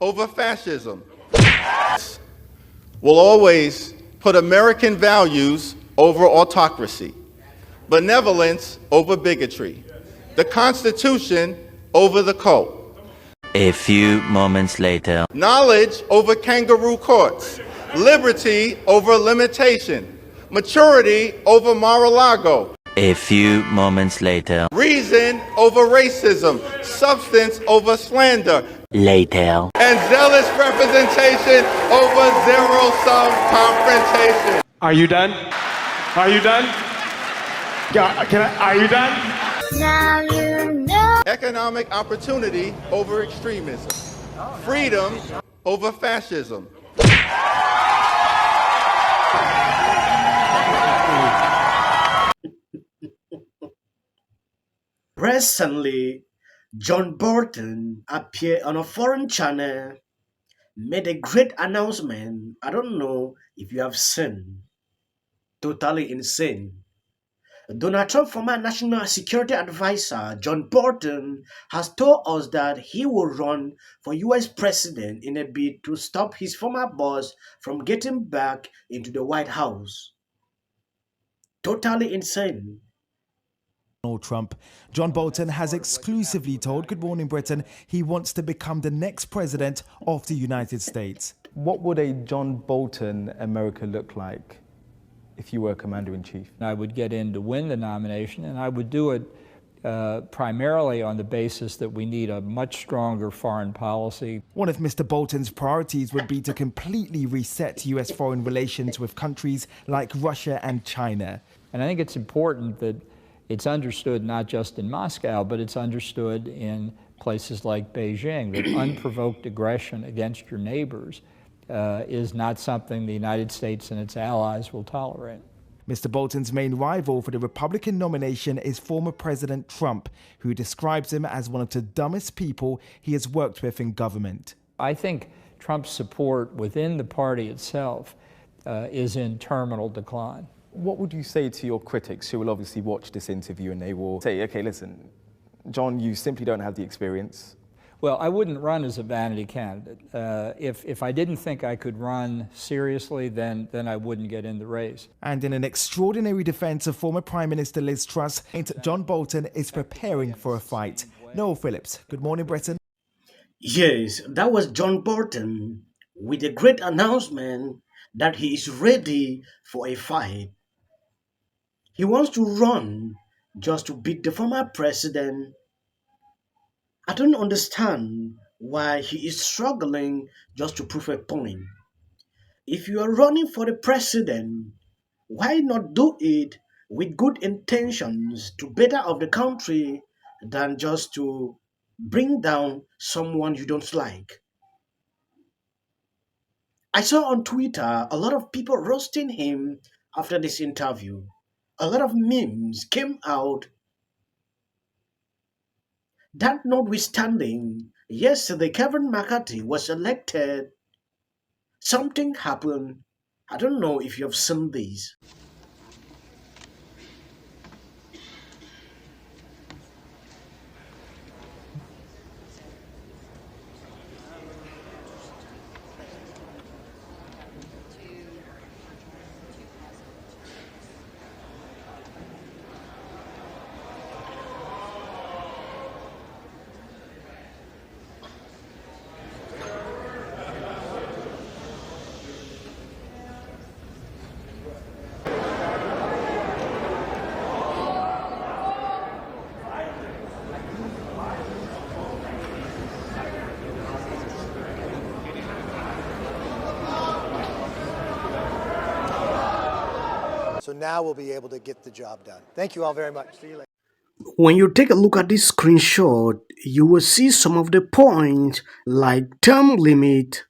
over fascism. Will always put American values over autocracy, benevolence over bigotry, the Constitution over the cult. A few moments later. Knowledge over kangaroo courts, liberty over limitation, maturity over Mar-a-Lago. A few moments later. Reason over racism, substance over slander. Later. And zealous representation over zero-sum confrontation. Are you done? Are you done? Are you done? Now you know. Economic opportunity over extremism. Freedom over fascism. Recently, John Bolton appeared on a foreign channel, made a great announcement. I don't know if you have seen. Totally insane. Donald Trump, former National Security Advisor John Bolton, has told us that he will run for US President in a bid to stop his former boss from getting back into the White House. Totally insane. Donald Trump. John Bolton has exclusively told Good Morning Britain he wants to become the next president of the United States. What would a John Bolton America look like if you were Commander-in-Chief? I would get in to win the nomination, and I would do it primarily on the basis that we need a much stronger foreign policy. One of Mr. Bolton's priorities would be to completely reset US foreign relations with countries like Russia and China. And I think it's important that it's understood not just in Moscow, but it's understood in places like Beijing that unprovoked aggression against your neighbors is not something the United States and its allies will tolerate. Mr. Bolton's main rival for the Republican nomination is former President Trump, who describes him as one of the dumbest people he has worked with in government. I think Trump's support within the party itself is in terminal decline. What would you say to your critics who will obviously watch this interview and they will say, okay, listen, John, you simply don't have the experience? Well, I wouldn't run as a vanity candidate. If I didn't think I could run seriously, then I wouldn't get in the race. And in an extraordinary defense of former Prime Minister Liz Truss, John Bolton is preparing for a fight. Noel Phillips, Good Morning Britain. Yes, that was John Bolton with a great announcement that he is ready for a fight. He wants to run just to beat the former president. I don't understand why he is struggling just to prove a point. If you are running for the president, why not do it with good intentions to better of the country than just to bring down someone you don't like? I saw on Twitter a lot of people roasting him after this interview. A lot of memes came out. That notwithstanding, yesterday Kevin McCarthy was elected. Something happened. I don't know if you have seen this. So now we'll be able to get the job done. Thank you all very much. See you later. When you take a look at this screenshot, you will see some of the points like term limit,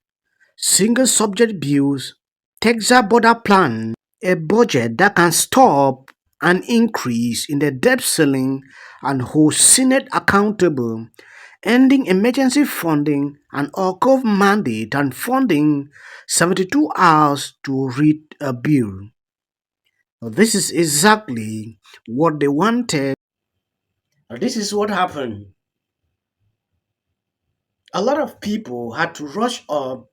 single subject bills, Texas border plan, a budget that can stop an increase in the debt ceiling and hold Senate accountable, ending emergency funding, and alcove mandate and funding 72 hours to read a bill. This is exactly what they wanted. This is what happened. A lot of people had to rush up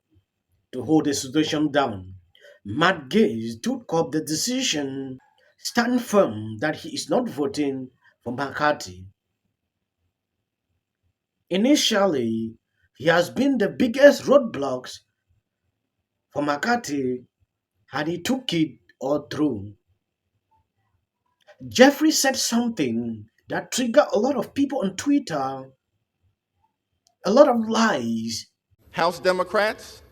to hold the situation down. Matt Gaetz took up the decision, stand firm that he is not voting for McCarthy. Initially, he has been the biggest roadblocks for McCarthy, and he took it all through. Jeffries said something that triggered a lot of people on Twitter, a lot of lies. House Democrats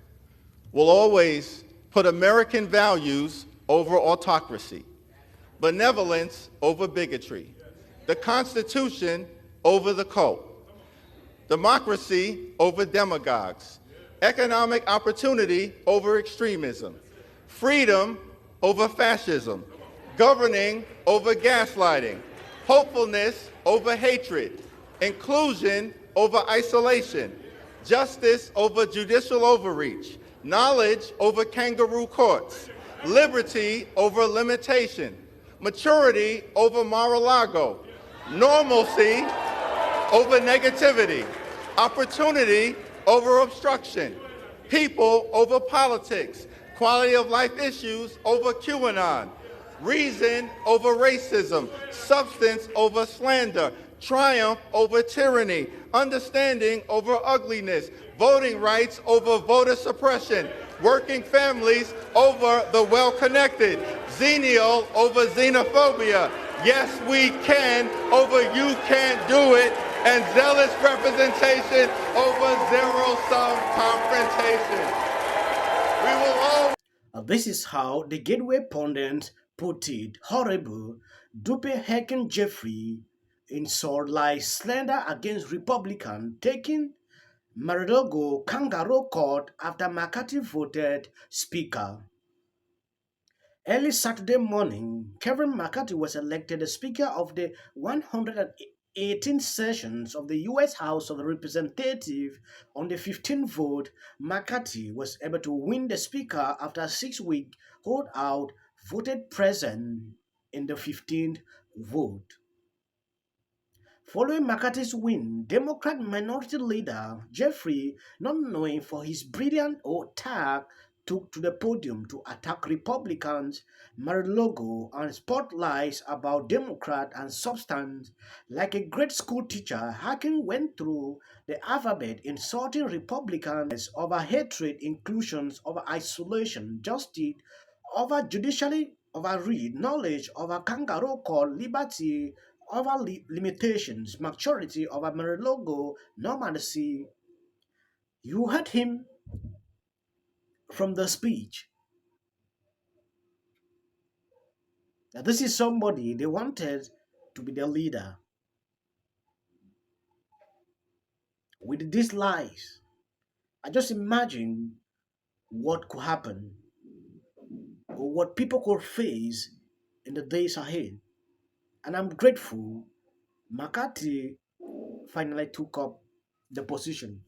will always put American values over autocracy, benevolence over bigotry, the Constitution over the cult, democracy over demagogues, economic opportunity over extremism, freedom over fascism, governing over gaslighting, hopefulness over hatred, inclusion over isolation, justice over judicial overreach, knowledge over kangaroo courts, liberty over limitation, maturity over Mar-a-Lago, normalcy over negativity, opportunity over obstruction, people over politics, quality of life issues over QAnon, reason over racism, substance over slander, triumph over tyranny, understanding over ugliness, voting rights over voter suppression, working families over the well-connected, xenial over xenophobia, yes we can over you can't do it, and zealous representation over zero-sum confrontation. We will all... This is how the Gateway pundits put it. Horrible. Dopey hacking Jeffrey insult like slander against Republican taking Mar-a-Lago kangaroo court after McCarthy voted speaker. Early Saturday morning, Kevin McCarthy was elected the Speaker of the 118th sessions of the U.S. House of Representatives. On the 15th vote, McCarthy was able to win the Speaker after a 6-week holdout voted present in the 15th vote. Following McCarthy's win, Democrat Minority Leader Jeffries, not known for his brilliant attack, took to the podium to attack Republicans, Mar-a-Lago, and spotlights about Democrat and substance. Like a great school teacher, Hakeem went through the alphabet insulting Republicans over hatred, inclusions, over isolation, justice, over judicially overreach, knowledge, over kangaroo court, liberty, over limitations, maturity, over Mar-a-Lago, normalcy. You heard him from the speech. Now, this is somebody they wanted to be the leader. With these lies, I just imagine what could happen or what people could face in the days ahead. And I'm grateful McCarthy finally took up the position.